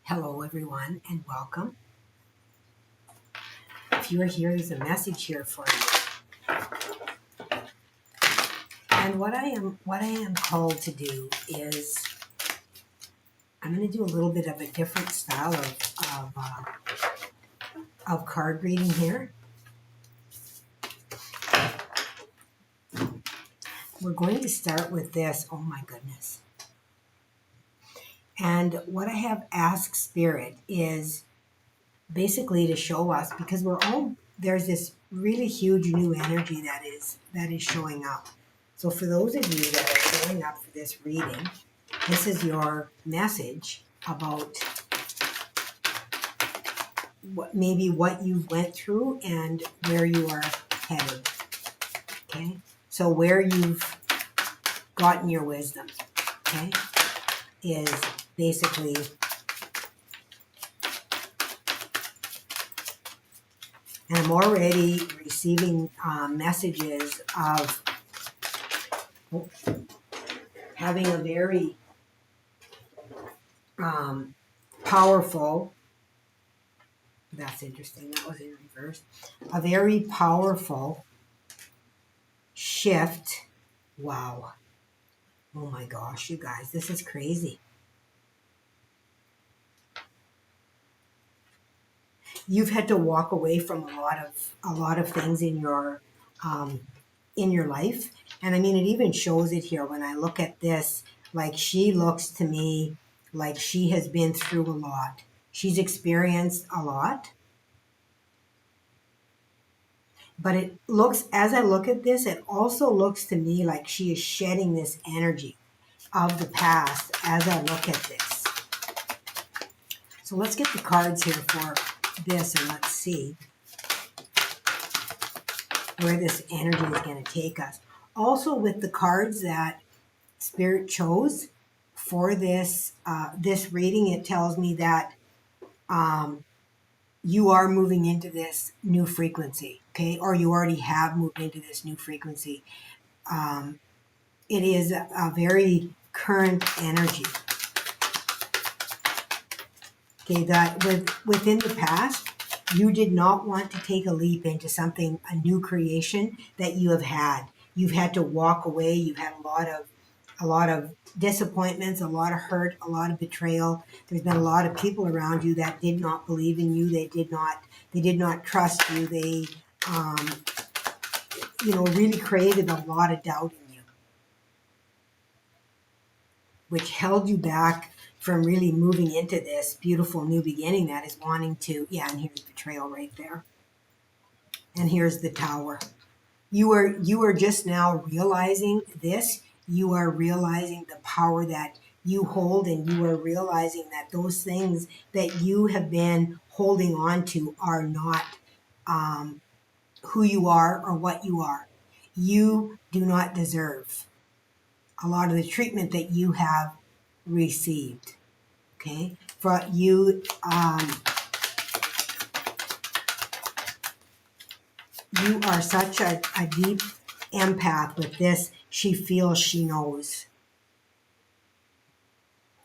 Hello, everyone, and welcome. If you are here, there's a message here for you. And what I am called to do is I'm going to do a little bit of a different style of card reading here. We're going to start with this. Oh my goodness! And what I have asked Spirit is basically to show us, because there's this really huge new energy that is showing up. So for those of you that are showing up for this reading, this is your message about what you went through and where you are headed. Okay, so where you've gotten your wisdom, okay, is basically. And I'm already receiving messages of having a very powerful, that's interesting, that was in reverse, a very powerful shift. Wow. Oh my gosh, you guys, this is crazy. You've had to walk away from a lot of things in your life. And I mean, it even shows it here when I look at this. Like, she looks to me like she has been through a lot. She's experienced a lot. But it looks, as I look at this, it also looks to me like she is shedding this energy of the past as I look at this. So let's get the cards here for this and let's see where this energy is going to take us. Also, with the cards that Spirit chose for this this reading, it tells me that you are moving into this new frequency, okay, or you already have moved into this new frequency. It is a very current energy. Okay, that within the past, you did not want to take a leap into something, a new creation that you have had. You've had to walk away. You've had a lot of disappointments, a lot of hurt, a lot of betrayal. There's been a lot of people around you that did not believe in you. They did not trust you. They, really created a lot of doubt in you, which held you back from really moving into this beautiful new beginning that is wanting to, and here's betrayal right there. And here's the Tower. You are just now realizing this. You are realizing the power that you hold, and you are realizing that those things that you have been holding on to are not who you are or what you are. You do not deserve a lot of the treatment that you have received. Okay, for you, you are such a deep empath with this. She feels, she knows.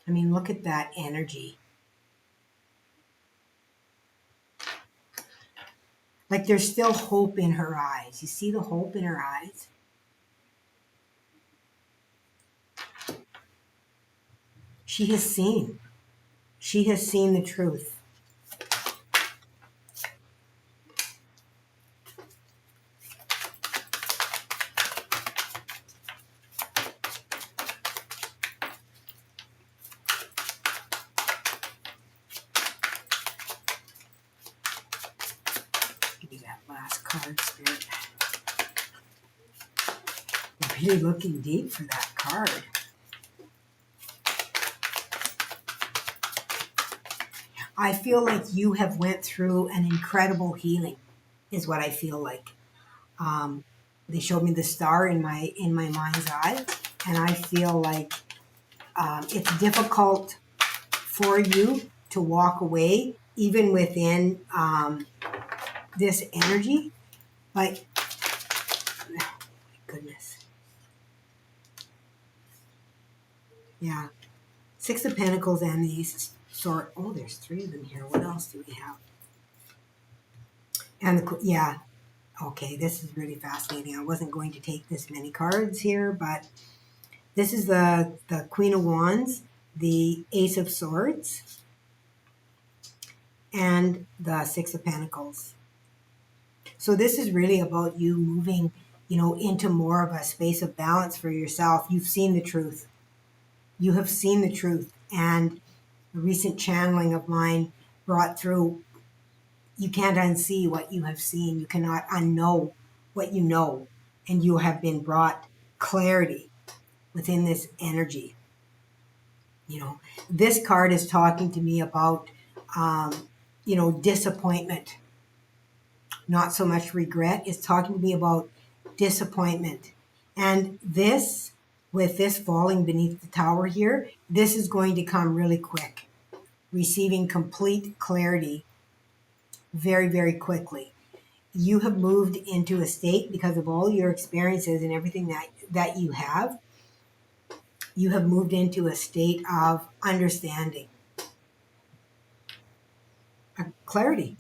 I mean, look at that energy. Like, there's still hope in her eyes. You see the hope in her eyes? She has seen. She has seen the truth. Give me that last card, Spirit. I'm really looking deep for that card. I feel like you have went through an incredible healing, is what I feel like. They showed me the star in my mind's eye, and I feel like it's difficult for you to walk away, even within this energy. But oh my goodness, yeah. Six of Pentacles and these sort. Oh, there's three of them here. What else do we have? And yeah. Okay, this is really fascinating. I wasn't going to take this many cards here, but this is the Queen of Wands, the Ace of Swords, and the Six of Pentacles. So this is really about you moving, into more of a space of balance for yourself. You've seen the truth. You have seen the truth. And a recent channeling of mine brought through, you can't unsee what you have seen. You cannot unknow what you know. And you have been brought clarity within this energy. This card is talking to me about, disappointment, not so much regret. It's talking to me about disappointment. And this, with this falling beneath the tower here, this is going to come really quick, receiving complete clarity very, very quickly. You have moved into a state because of all your experiences and everything that you have. You have moved into a state of understanding, clarity,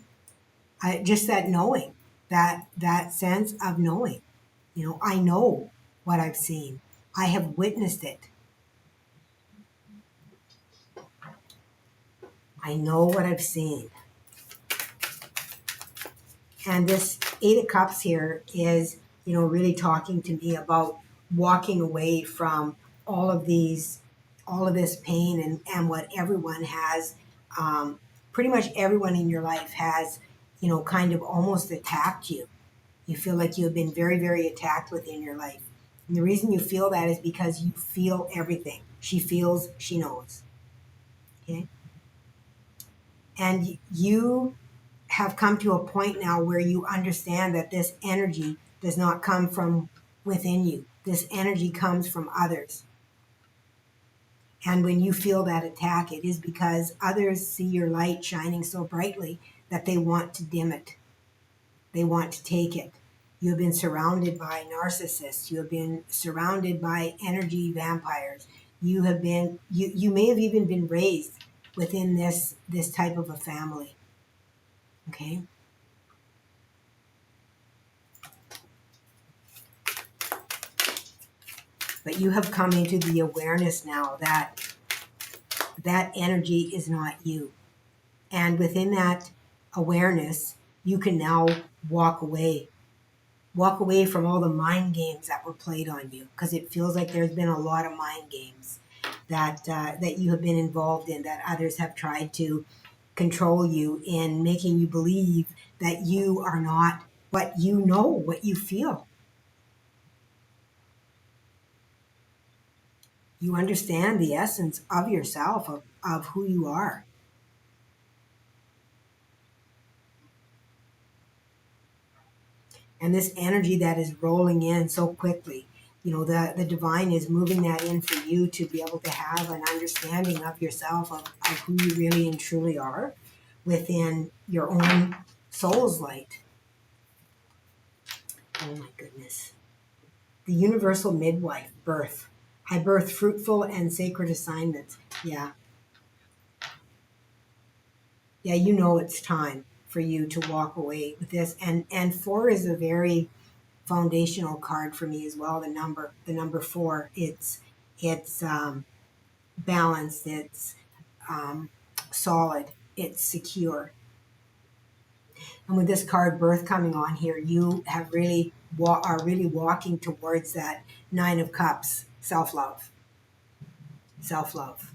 just that knowing, that sense of knowing. I know what I've seen. I have witnessed it. I know what I've seen. And this Eight of Cups here is, really talking to me about walking away from all of this pain and what everyone has, pretty much everyone in your life has, kind of almost attacked you. You feel like you have been very, very attacked within your life. And the reason you feel that is because you feel everything. She feels, she knows. Okay? And you have come to a point now where you understand that this energy does not come from within you. This energy comes from others. And when you feel that attack, it is because others see your light shining so brightly that they want to dim it. They want to take it. You have been surrounded by narcissists. You have been surrounded by energy vampires. You may have even been raised within this type of a family. Okay? But you have come into the awareness now that that energy is not you. And within that awareness, you can now walk away. Walk away from all the mind games that were played on you, because it feels like there's been a lot of mind games that you have been involved in, that others have tried to control you in making you believe that you are not what you know, what you feel. You understand the essence of yourself, of who you are. And this energy that is rolling in so quickly, the divine is moving that in for you to be able to have an understanding of yourself, of who you really and truly are within your own soul's light. Oh my goodness. The universal midwife, birth. I birth fruitful and sacred assignments. Yeah. Yeah, it's time for you to walk away with this. And four is a very foundational card for me as well. The number four. It's balanced. It's solid. It's secure. And with this card, birth, coming on here, you have really are really walking towards that Nine of Cups, self-love. Self-love.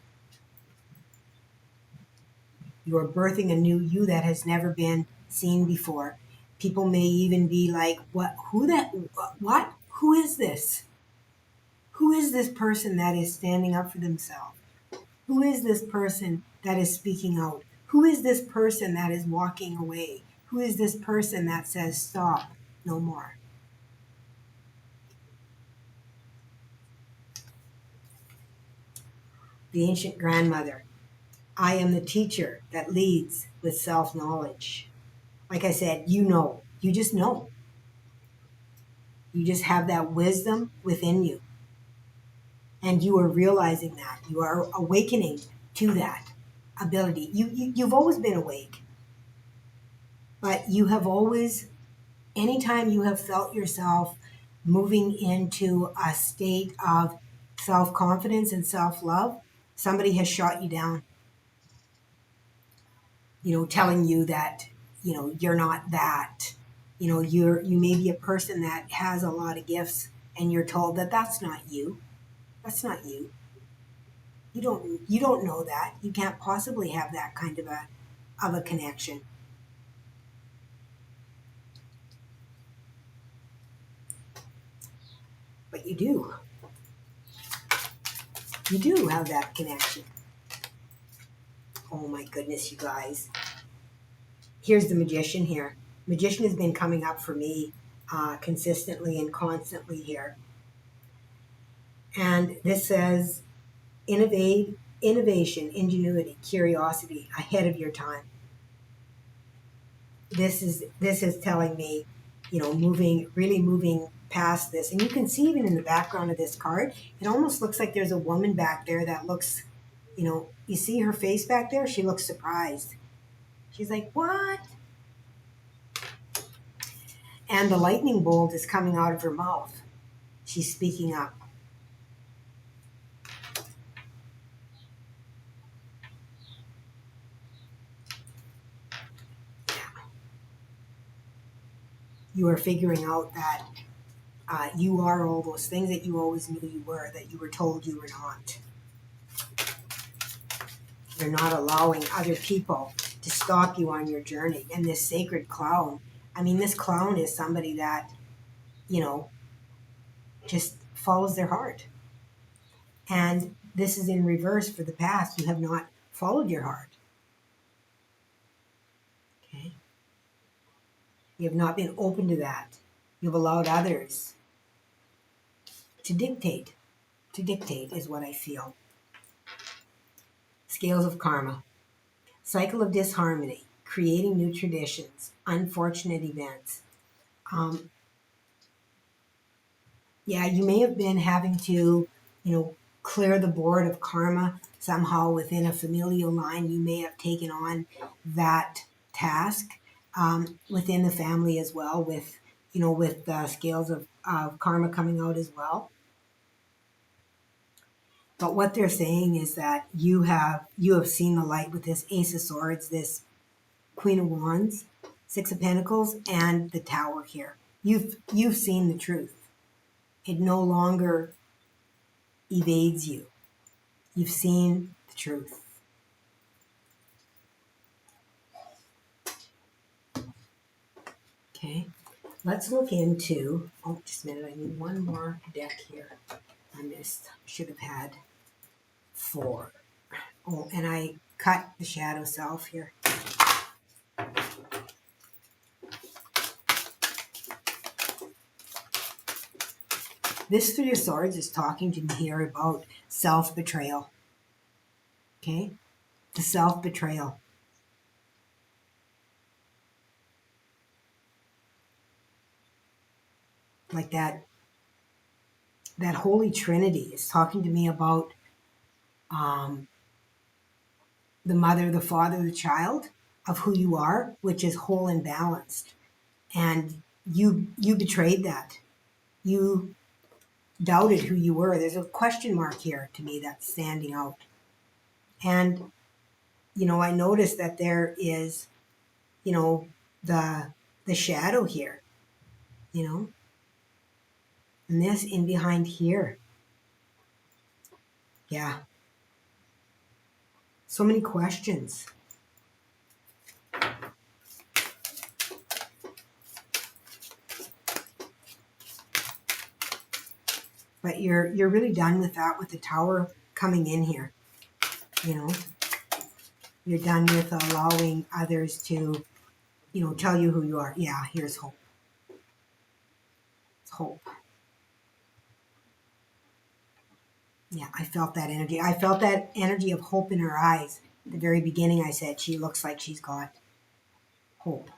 You are birthing a new you that has never been seen before. People may even be like, what? What? Who is this? Who is this person that is standing up for themselves? Who is this person that is speaking out? Who is this person that is walking away? Who is this person that says, stop, no more? The ancient grandmother. I am the teacher that leads with self-knowledge. Like I said, you just know. You just have that wisdom within you. And you are realizing that. You are awakening to that ability. You've always been awake, but you have always, anytime you have felt yourself moving into a state of self confidence and self love, somebody has shot you down, telling you that, you're not that. You may be a person that has a lot of gifts, and you're told that that's not you. That's not you. You don't know that. You can't possibly have that kind of a connection. But you do. You do have that connection. Oh my goodness, you guys. Here's the magician here. Magician has been coming up for me consistently and constantly here. And this says innovation, ingenuity, curiosity, ahead of your time. This is telling me, moving past this. And you can see even in the background of this card, it almost looks like there's a woman back there that looks, you see her face back there? She looks surprised. She's like, what? And the lightning bolt is coming out of her mouth. She's speaking up. You are figuring out that you are all those things that you always knew you were, that you were told you were not. You're not allowing other people to stop you on your journey. And this sacred clown, this clown is somebody that, just follows their heart. And this is in reverse for the past. You have not followed your heart. Okay? You have not been open to that. You've allowed others to dictate. To dictate is what I feel. Scales of karma. Cycle of disharmony. Creating new traditions. Unfortunate events. You may have been having to, clear the board of karma somehow within a familial line. You may have taken on that task within the family as well, with the scales of karma coming out as well. But what they're saying is that you have seen the light with this Ace of Swords, this Queen of Wands, Six of Pentacles, and the Tower here. You've seen the truth. It no longer evades you. You've seen the truth. Okay, let's look into, just a minute, I need one more deck here. I missed, should have had 4. Oh, and I cut the shadow self here. This Three of Swords is talking to me here about self-betrayal. Okay, the self-betrayal. Like that Holy Trinity is talking to me about the mother, the father, the child of who you are, which is whole and balanced. And you betrayed that. You doubted who you were. There's a question mark here to me that's standing out. And, I noticed that there is, the shadow here, and this in behind here. Yeah. So many questions. But you're really done with that, with the Tower coming in here. You're done with allowing others to, tell you who you are. Yeah, here's hope. It's hope. Yeah, I felt that energy. I felt that energy of hope in her eyes. At the very beginning, I said, she looks like she's got hope.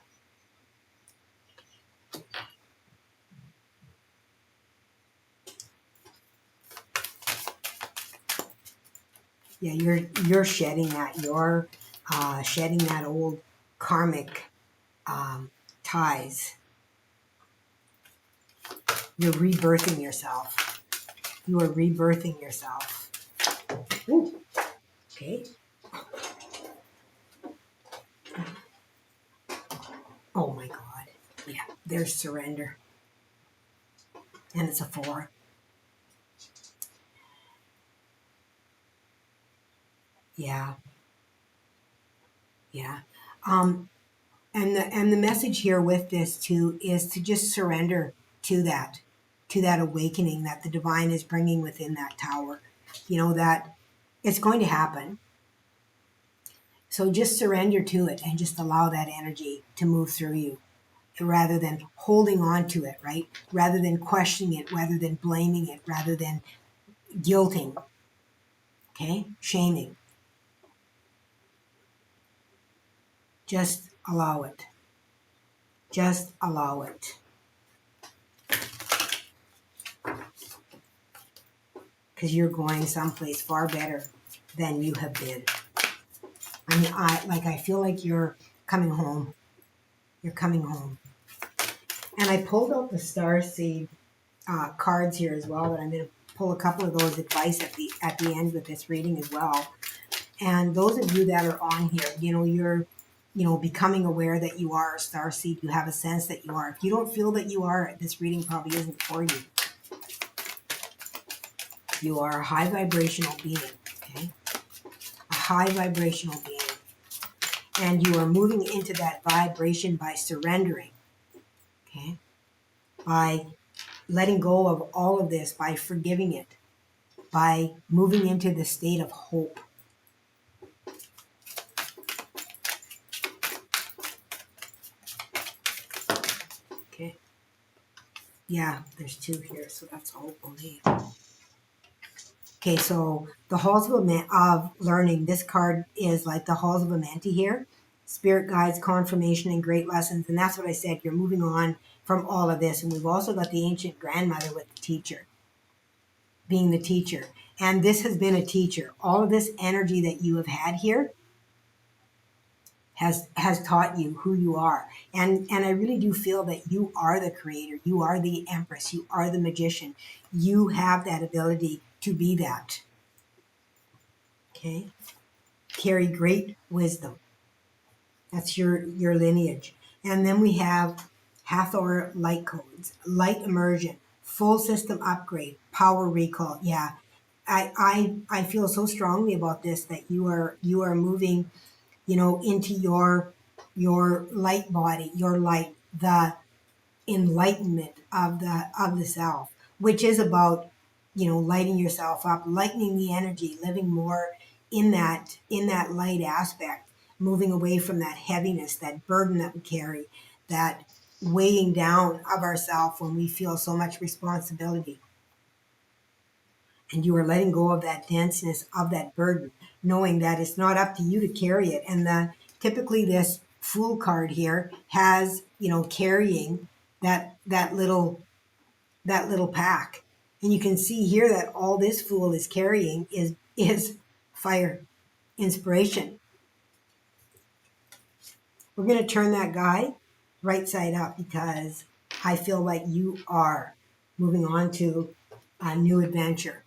Yeah, you're shedding that. You're shedding that old karmic ties. You're rebirthing yourself. You are rebirthing yourself. Ooh, okay. Oh my God. Yeah, there's surrender. And it's a 4. Yeah, yeah. And the message here with this too is to just surrender to that awakening that the divine is bringing within that tower. You know that it's going to happen. So just surrender to it and just allow that energy to move through you rather than holding on to it, right? Rather than questioning it, rather than blaming it, rather than guilting, okay? Shaming. Just allow it. Just allow it. Because you're going someplace far better than you have been. I mean, I feel like you're coming home. You're coming home. And I pulled out the star seed cards here as well, but I'm going to pull a couple of those advice at the end with this reading as well. And those of you that are on here, you're becoming aware that you are a star seed. You have a sense that you are. If you don't feel that you are, this reading probably isn't for you. You are a high vibrational being, okay? A high vibrational being. And you are moving into that vibration by surrendering, okay? By letting go of all of this, by forgiving it, by moving into the state of hope. Okay. Yeah, there's 2 here, so that's hope, believe. Okay, so the halls of learning. This card is like the halls of Amenti here. Spirit guides, confirmation, and great lessons. And that's what I said. You're moving on from all of this. And we've also got the ancient grandmother with the teacher, being the teacher. And this has been a teacher. All of this energy that you have had here has taught you who you are. And I really do feel that you are the creator. You are the empress. You are the magician. You have that ability to be that. Okay? Carry great wisdom. That's your lineage. And then we have Hathor light codes, light immersion, full system upgrade, power recall. Yeah. I feel so strongly about this that you are moving, into your light body, your light, the enlightenment of the self, which is about lighting yourself up, lightening the energy, living more in that light aspect, moving away from that heaviness, that burden that we carry, that weighing down of ourself when we feel so much responsibility. And you are letting go of that denseness of that burden, knowing that it's not up to you to carry it. And typically this Fool card here has, carrying that little pack. And you can see here that all this Fool is carrying is fire, inspiration. We're going to turn that guy right side up because I feel like you are moving on to a new adventure,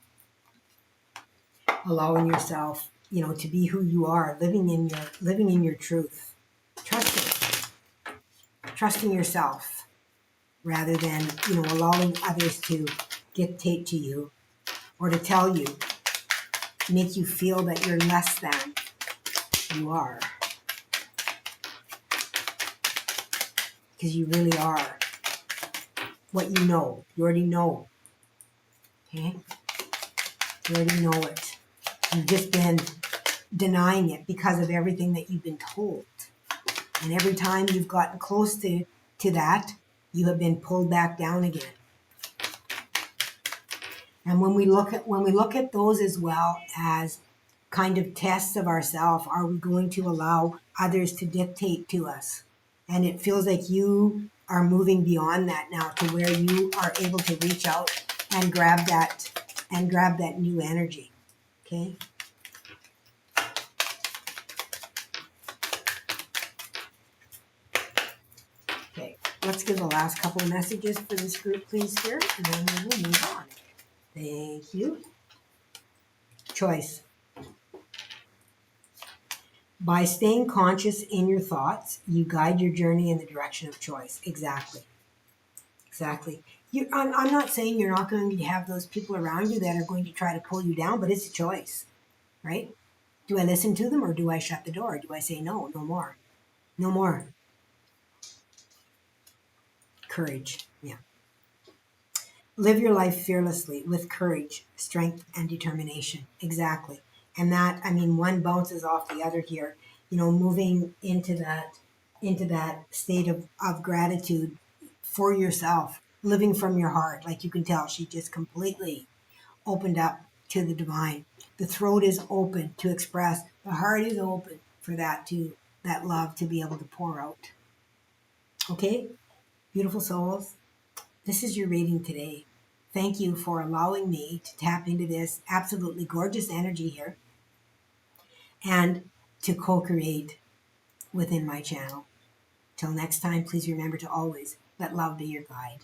allowing yourself, to be who you are, living in your truth, trusting yourself rather than, allowing others to dictate to you or to tell you, make you feel that you're less than you are. Because you really are what you know. You already know. Okay? You already know it. You've just been denying it because of everything that you've been told. And every time you've gotten close to that, you have been pulled back down again. And when we look at those as well as kind of tests of ourselves, are we going to allow others to dictate to us? And it feels like you are moving beyond that now to where you are able to reach out and grab that new energy. Okay? Let's give the last couple of messages for this group, please, here, and then we will move on. Thank you. Choice. By staying conscious in your thoughts, you guide your journey in the direction of choice. Exactly. Exactly. I'm not saying you're not going to have those people around you that are going to try to pull you down, but it's a choice, right? Do I listen to them or do I shut the door? Do I say no, no more? No more. Courage. Yeah. Live your life fearlessly with courage, strength, and determination. Exactly. And that, I mean, one bounces off the other here. Moving into that state of gratitude for yourself, living from your heart. Like you can tell, she just completely opened up to the divine. The throat is open to express. The heart is open for that love to be able to pour out. Okay, beautiful souls. This is your reading today. Thank you for allowing me to tap into this absolutely gorgeous energy here and to co create within my channel. Till next time, please remember to always let love be your guide.